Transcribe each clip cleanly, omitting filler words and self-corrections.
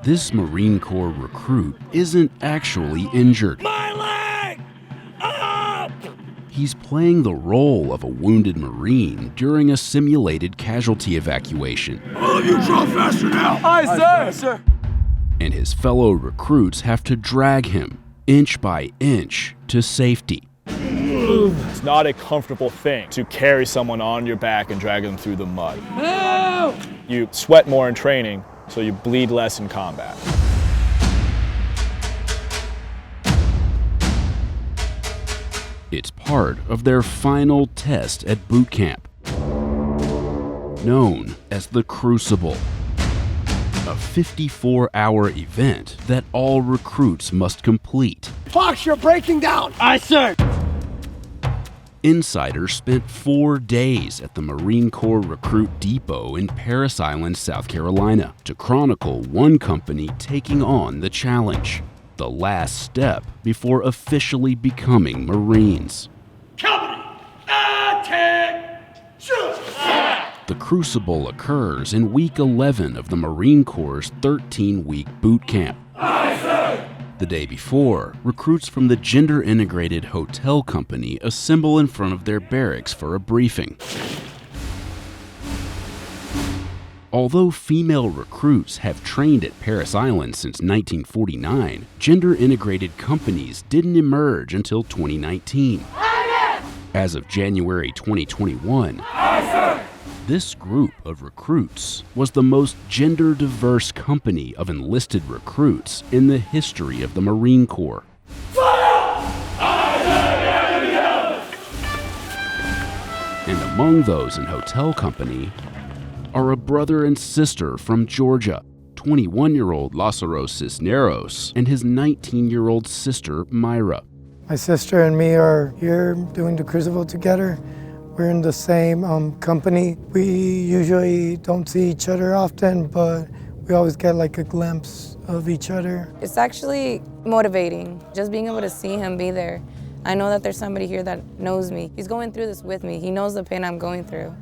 This Marine Corps recruit isn't actually injured. My leg! Up! He's playing the role of a wounded Marine during a simulated casualty evacuation. All of you draw faster now! Aye, sir! And his fellow recruits have to drag him, inch by inch, to safety. It's not a comfortable thing to carry someone on your back and drag them through the mud. Help! You sweat more in training, so you bleed less in combat. It's part of their final test at boot camp, known as the Crucible, a 54-hour event that all recruits must complete. Fox, you're breaking down! Aye, sir! Insiders spent 4 days at the Marine Corps Recruit Depot in Parris Island, South Carolina, to chronicle one company taking on the challenge, the last step before officially becoming Marines. Company! Attention! The Crucible occurs in week 11 of the Marine Corps' 13-week boot camp. Aye, sir! The day before, recruits from the gender-integrated hotel company assemble in front of their barracks for a briefing. Although female recruits have trained at Parris Island since 1949, gender-integrated companies didn't emerge until 2019. As of January 2021, this group of recruits was the most gender-diverse company of enlisted recruits in the history of the Marine Corps. And among those in hotel company are a brother and sister from Georgia, 21-year-old Lázaro Cisneros and his 19-year-old sister, Myra. My sister and me are here doing the Crucible together. We're in the same company. We usually don't see each other often, but we always get like a glimpse of each other. It's actually motivating, just being able to see him be there. I know that there's somebody here that knows me. He's going through this with me. He knows the pain I'm going through.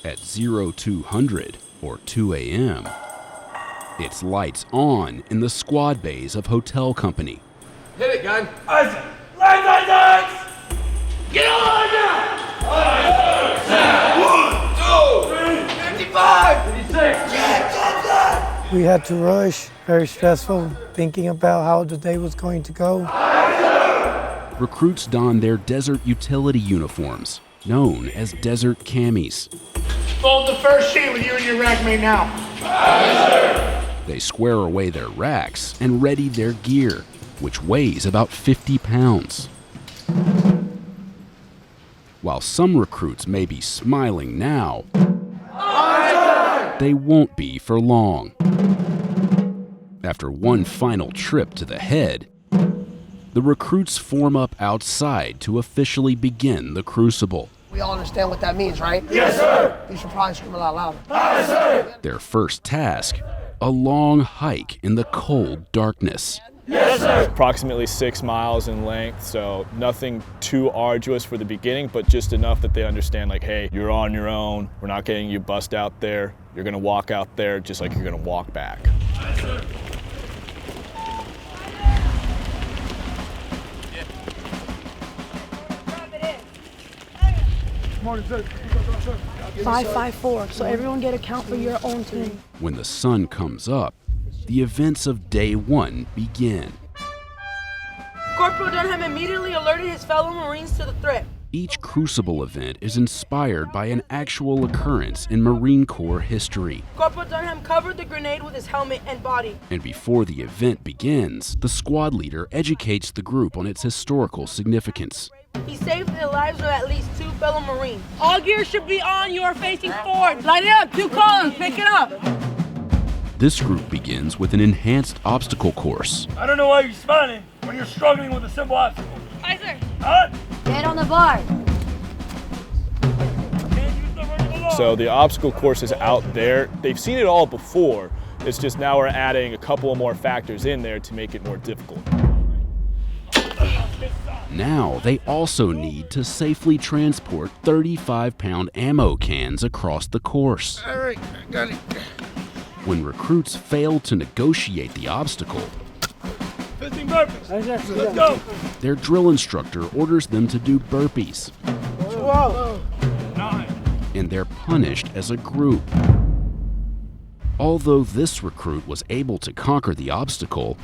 At 0200 or 2 a.m., it's lights on in the squad bays of hotel company. Hit it, gun! Lights! Get on now! 1, 2, 3, 55! 56! We had to rush, very stressful, thinking about how the day was going to go. Recruits don their desert utility uniforms, known as desert camis. Fold the first sheet with you and your rack mate now. They square away their racks and ready their gear, which weighs about 50 pounds. While some recruits may be smiling now, they won't be for long. After one final trip to the head, the recruits form up outside to officially begin the Crucible. We all understand what that means, right? Yes, sir! You should probably scream a lot louder. Aye, sir! Their first task, a long hike in the cold darkness. Yes, sir! Approximately 6 miles in length, so nothing too arduous for the beginning, but just enough that they understand, like, hey, you're on your own. We're not getting you bussed out there. You're gonna walk out there just like you're gonna walk back. Aye, sir! Morning, sir. 554, so everyone get a count for your own team. When the sun comes up, the events of day one begin. Corporal Dunham immediately alerted his fellow Marines to the threat. Each Crucible event is inspired by an actual occurrence in Marine Corps history. Corporal Dunham covered the grenade with his helmet and body. And before the event begins, the squad leader educates the group on its historical significance. He saved the lives of at least 2 fellow Marines. All gear should be on. You are facing forward. Line it up. 2 columns. Pick it up. This group begins with an enhanced obstacle course. I don't know why you're smiling when you're struggling with a simple obstacle. Aye, sir. Huh? Get on the bar. So the obstacle course is out there. They've seen it all before. It's just now we're adding a couple of more factors in there to make it more difficult. Now they also need to safely transport 35-pound ammo cans across the course. All right, got it. When recruits fail to negotiate the obstacle, 15 burpees. Let's go. their drill instructor orders them to do burpees, 9. and they're punished as a group. Although this recruit was able to conquer the obstacle,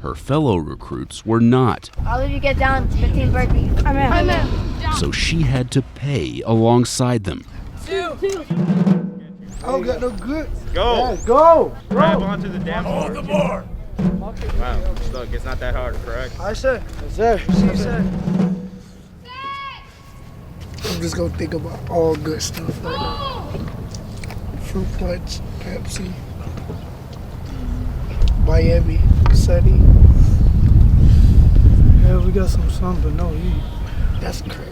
her fellow recruits were not, All of you get down to 15 burpees. I'm in. so she had to pay alongside them. I don't got no good. Go! Let's go. Grab onto the damn Hold bar. the bar. Wow, look, it's not that hard, correct? I said. Yes, sir. I'm just gonna think about all good stuff right now. Fruit punch, Pepsi, Miami, Sunny. Yeah, we got some sun, but no heat. That's crazy.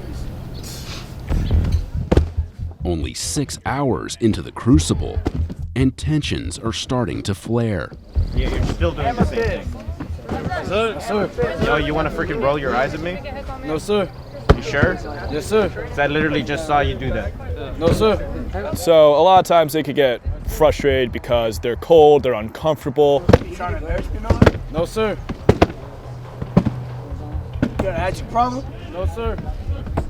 Only 6 hours into the Crucible, and tensions are starting to flare. Yeah, you're still doing the same thing. Sir. Yo, you want to freaking roll your eyes at me? No, sir. You sure? Yes, sir. 'Cause I literally just saw you do that. No, sir. So a lot of times they could get frustrated because they're cold, they're uncomfortable. You trying to embarrass me now? No, sir. You got an attitude problem? No, sir.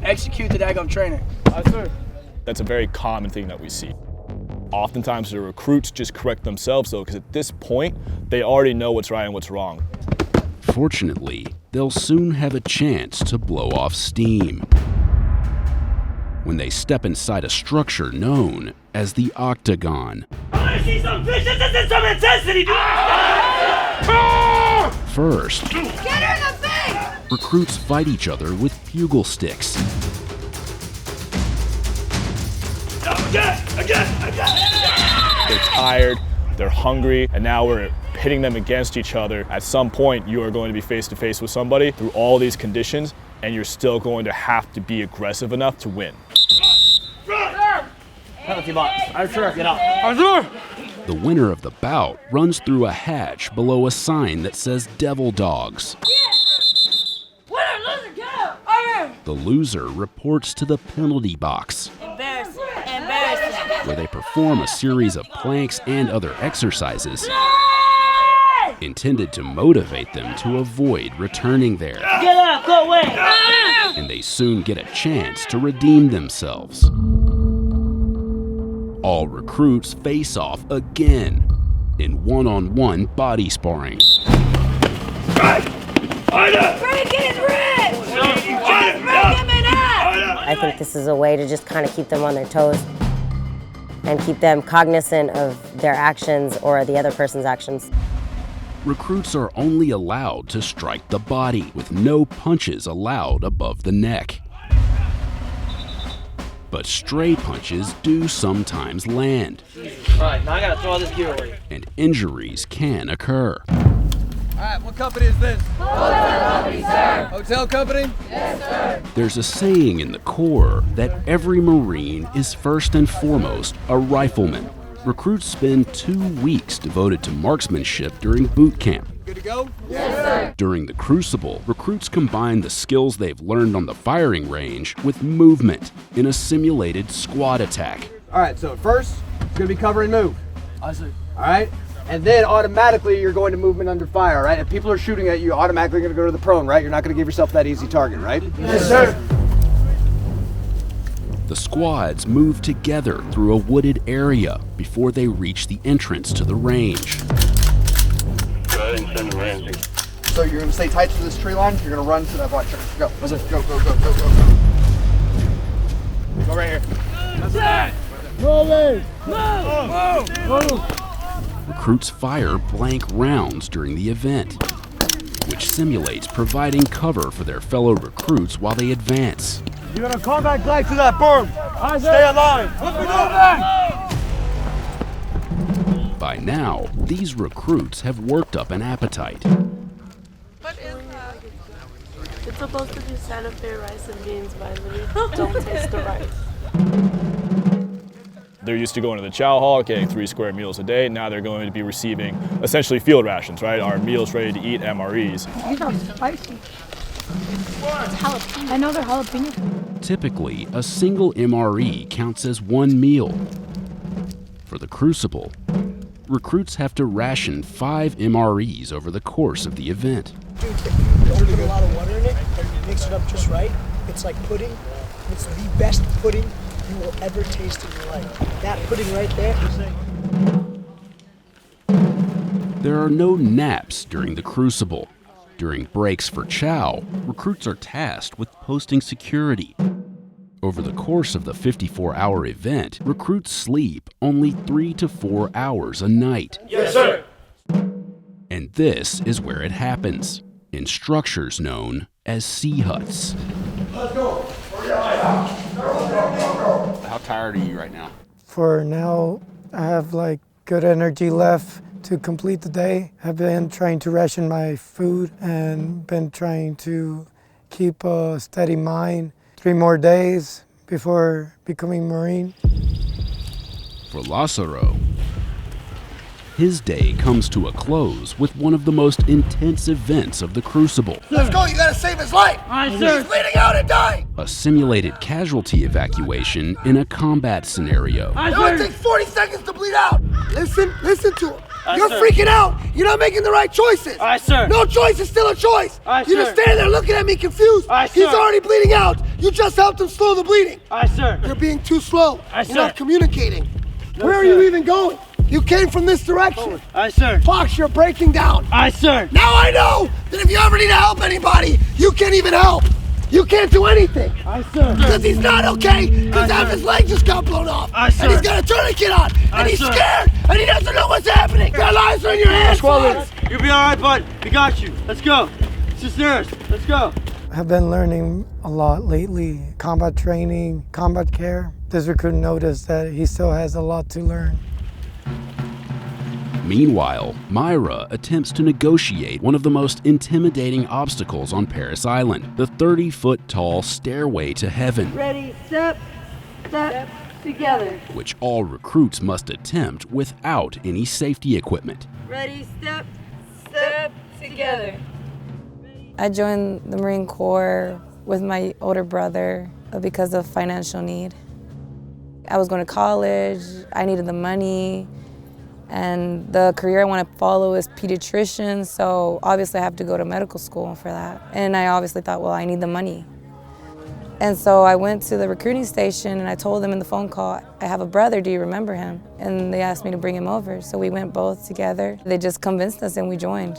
Execute the daggum trainer. Aye, sir. That's a very common thing that we see. Oftentimes the recruits just correct themselves though, because at this point, they already know what's right and what's wrong. Fortunately, they'll soon have a chance to blow off steam when they step inside a structure known as the Octagon. I want to see some viciousness and some intensity, dude! First, Get her in the face! recruits fight each other with bugle sticks. Again! They're tired, they're hungry, and now we're pitting them against each other. At some point, you are going to be face to face with somebody through all these conditions, and you're still going to have to be aggressive enough to win. Penalty box. I'm sure. Get out. The winner of the bout runs through a hatch below a sign that says Devil Dogs. Winner, loser, get up. Okay. The loser reports to the penalty box, Embarrassing. where they perform a series of planks and other exercises intended to motivate them to avoid returning there. Get up, go away. And they soon get a chance to redeem themselves. All recruits face off again in one-on-one body sparring. Break his ribs. Break him in half. I think this is a way to just kind of keep them on their toes and keep them cognizant of their actions or the other person's actions. Recruits are only allowed to strike the body, with no punches allowed above the neck. But stray punches do sometimes land, Alright, now I gotta throw all this gear away. and injuries can occur. Alright, what company is this? Hotel company, sir. Hotel company? There's a saying in the Corps that every Marine is first and foremost a rifleman. Recruits spend 2 weeks devoted to marksmanship during boot camp. Good to go? During the Crucible, recruits combine the skills they've learned on the firing range with movement in a simulated squad attack. Alright, so first, it's gonna be cover and move. I see. Alright? And then automatically you're going to movement under fire, right? If people are shooting at you, you're automatically gonna go to the prone, right? You're not gonna give yourself that easy target, right? Yes, sir. The squads move together through a wooded area before they reach the entrance to the range. So you're gonna stay tight to this tree line, you're gonna run to that black tree. Go. Go, go, go, go, go. Go right here. Recruits fire blank rounds during the event, which simulates providing cover for their fellow recruits while they advance. You're gonna combat glide to that berm. Stay alive. What we doing? By now, these recruits have worked up an appetite. What is that? It's supposed to be Santa Fe rice and beans, but I really don't taste the rice. They're used to going to the chow hall, getting 3 square meals a day. Now they're going to be receiving essentially field rations, right? Our meals ready to eat MREs. These are spicy. It's jalapeno. I know they're jalapeno. Typically, a single MRE counts as one meal. For the Crucible, recruits have to ration 5 MREs over the course of the event. Dude, if you don't put a lot of water in it and you mix it up just right, it's like pudding. It's the best pudding you will ever taste in your life. That pudding right there. There are no naps during the Crucible. During breaks for chow, recruits are tasked with posting security. Over the course of the 54-hour event, recruits sleep only 3 to 4 hours a night. Yes, sir. And this is where it happens, in structures known as sea huts. Let's go. How tired are you right now? For now, I have like good energy left to complete the day. I've been trying to ration my food and been trying to keep a steady mind. 3 more days before becoming Marine. For Lazaro, his day comes to a close with one of the most intense events of the Crucible. Let's go, you gotta save his life. He's bleeding out and dying. A simulated casualty evacuation in a combat scenario. It only takes 40 seconds to bleed out. Listen to him. You're freaking out. You're not making the right choices. Aye, sir. No choice is still a choice. Aye, You just sir. stand there looking at me confused. Aye, He's sir. already bleeding out. You just helped him slow the bleeding. Aye, sir. You're being too slow. Aye, You're not sir. communicating. No, Where are sir. you even going? You came from this direction. Aye, sir. Fox, you're breaking down. Aye, sir. Now I know that if you ever need to help anybody, you can't even help. You can't do anything. Aye, sir. Because he's not okay, because Aye, half sir. his leg just got blown off. Aye, sir. And he's got a tourniquet on. Aye, And he's sir. scared. And he doesn't know what's happening. Your lives are in your hands. Fox. You'll be all right, bud. We got you. Let's go. It's just theirs. Let's go. I've been learning a lot lately. Combat training, combat care. This recruit noticed that he still has a lot to learn. Meanwhile, Myra attempts to negotiate one of the most intimidating obstacles on Parris Island, the 30-foot tall stairway to heaven, Ready, step, together. which all recruits must attempt without any safety equipment. Ready, step, together. I joined the Marine Corps with my older brother because of financial need. I was going to college, I needed the money, and the career I want to follow is pediatrician, so obviously I have to go to medical school for that. And I obviously thought, well, I need the money. And so I went to the recruiting station and I told them in the phone call, I have a brother, do you remember him? And they asked me to bring him over, so we went both together. They just convinced us and we joined.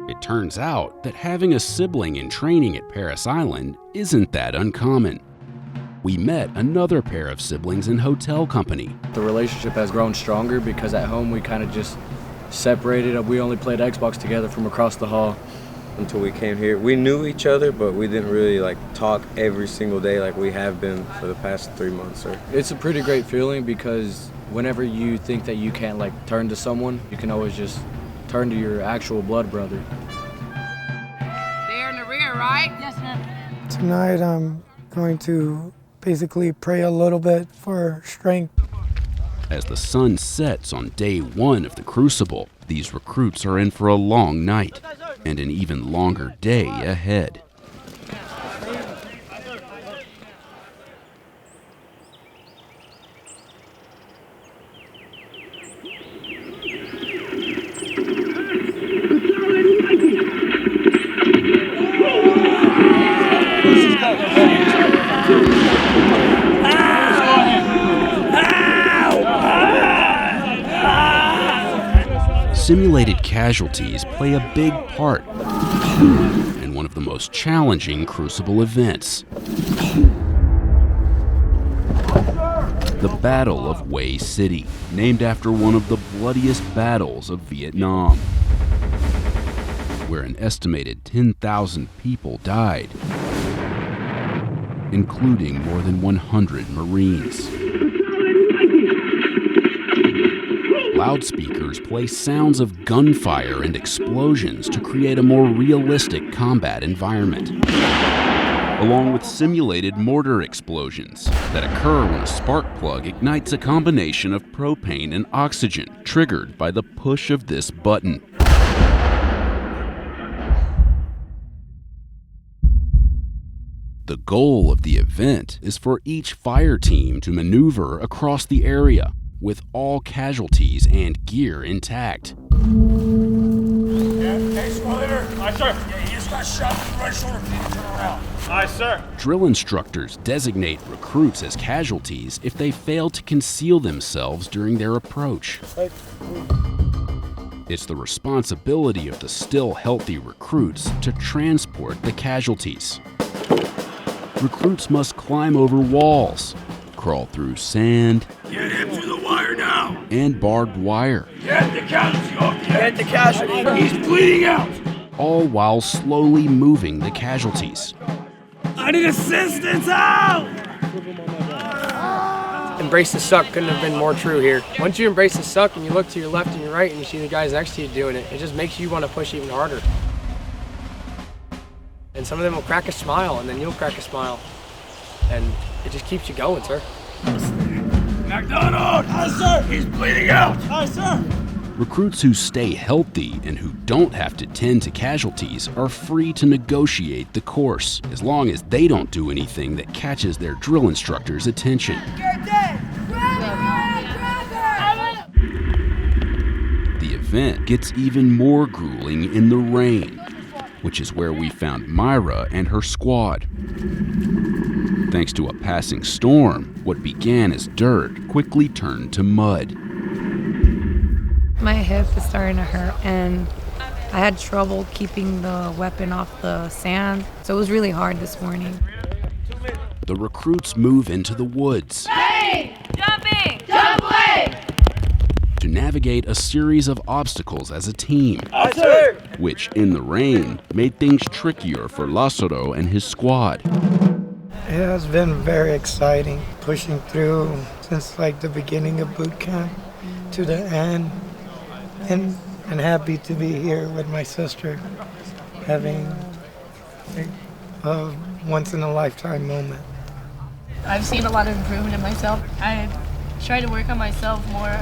It turns out that having a sibling in training at Parris Island isn't that uncommon. We met another pair of siblings in hotel company. The relationship has grown stronger because at home we kind of just separated. We only played Xbox together from across the hall. Until we came here. We knew each other, but we didn't really talk every single day like we have been for the past 3 months. It's a pretty great feeling because whenever you think that you can't turn to someone, you can always just turn to your actual blood brother. They're in the rear, right? Yes, ma'am. Tonight I'm going to basically pray a little bit for strength. As the sun sets on day 1 of the Crucible, these recruits are in for a long night and an even longer day ahead. Simulated casualties play a big part in one of the most challenging Crucible events. The Battle of Hue City, named after one of the bloodiest battles of Vietnam, where an estimated 10,000 people died, including more than 100 Marines. Loudspeakers play sounds of gunfire and explosions to create a more realistic combat environment, along with simulated mortar explosions that occur when a spark plug ignites a combination of propane and oxygen, triggered by the push of this button. The goal of the event is for each fire team to maneuver across the area, with all casualties and gear intact. Hey, squad leader. Aye, sir. Yeah, he just got shot in the right shoulder. Please turn around. Aye, sir. Drill instructors designate recruits as casualties if they fail to conceal themselves during their approach. It's the responsibility of the still healthy recruits to transport the casualties. Recruits must climb over walls, crawl through sand, Get him to the wire now. and barbed wire, Get the casualty off the Get the casualty. He's bleeding out. all while slowly moving the casualties. I need assistance out. Embrace the suck couldn't have been more true here. Once you embrace the suck and you look to your left and your right and you see the guys next to you doing it, it just makes you want to push even harder. And some of them will crack a smile and then you'll crack a smile. And it just keeps you going, sir. McDonald! Aye, sir! He's bleeding out! Aye, sir! Recruits who stay healthy and who don't have to tend to casualties are free to negotiate the course, as long as they don't do anything that catches their drill instructor's attention. You're dead! The event gets even more grueling in the rain, which is where we found Myra and her squad. Thanks to a passing storm, what began as dirt quickly turned to mud. My hip is starting to hurt, and I had trouble keeping the weapon off the sand, so it was really hard this morning. The recruits move into the woods Jumping! Jump away! to navigate a series of obstacles as a team, Aye, sir! which, in the rain, made things trickier for Lazaro and his squad. It has been very exciting pushing through since like the beginning of boot camp to the end, and happy to be here with my sister, having a once in a lifetime moment. I've seen a lot of improvement in myself. I try to work on myself more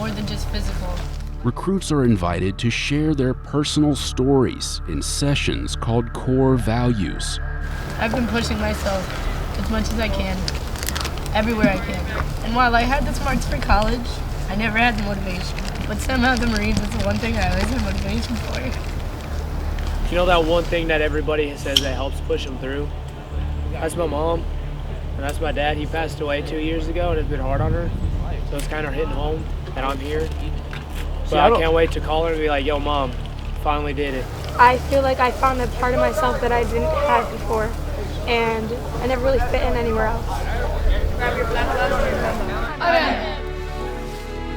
than just physical. Recruits are invited to share their personal stories in sessions called Core Values. I've been pushing myself as much as I can, everywhere I can. And while I had the smarts for college, I never had the motivation. But somehow the Marines is the one thing I always had motivation for. You know that one thing that everybody says that helps push them through? That's my mom, and that's my dad. He passed away 2 years ago, and it's been hard on her. So it's kind of hitting home that I'm here. But I can't wait to call her and be like, yo, Mom, finally did it. I feel like I found a part of myself that I didn't have before, and I never really fit in anywhere else.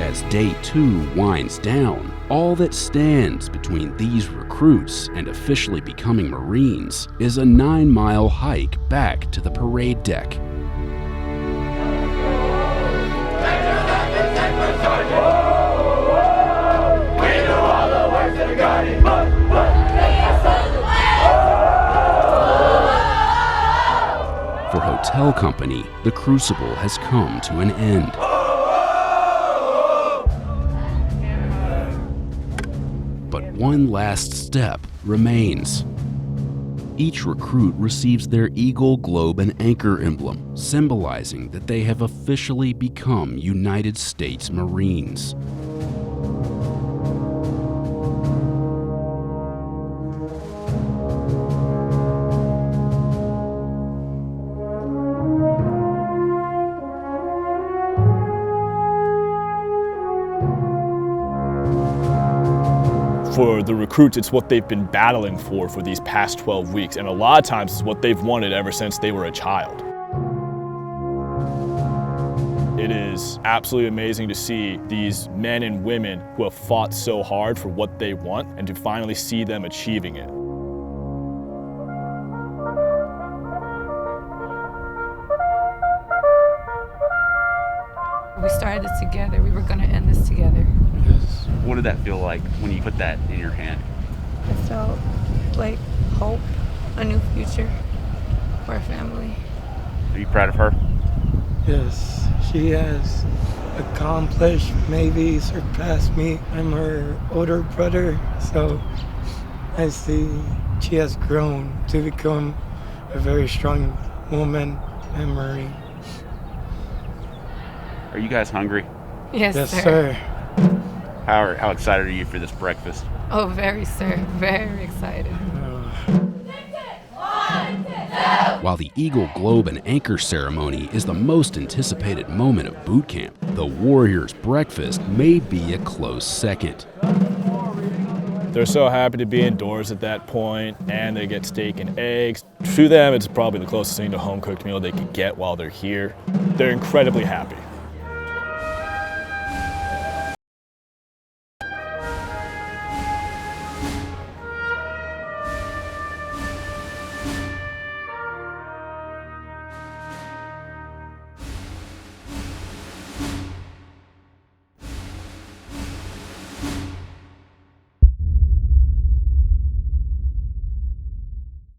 As day 2 winds down, all that stands between these recruits and officially becoming Marines is a 9-mile hike back to the parade deck. For Hotel Company, the Crucible has come to an end. But one last step remains. Each recruit receives their eagle, globe, and anchor emblem, symbolizing that they have officially become United States Marines. For the recruits, it's what they've been battling for these past 12 weeks, and a lot of times it's what they've wanted ever since they were a child. It is absolutely amazing to see these men and women who have fought so hard for what they want and to finally see them achieving it. We started this together. We were going to end this together. What did that feel like when you put that in your hand? It felt like hope, a new future for our family. Are you proud of her? Yes, she has accomplished, maybe surpassed me. I'm her older brother, so I see she has grown to become a very strong woman and Marine. Are you guys hungry? Yes, Yes, sir. sir. How excited are you for this breakfast? Oh, very, sir. Very excited. While the Eagle Globe and Anchor ceremony is the most anticipated moment of boot camp, the Warriors' breakfast may be a close second. They're so happy to be indoors at that point, and they get steak and eggs. To them, it's probably the closest thing to a home-cooked meal they could get while they're here. They're incredibly happy.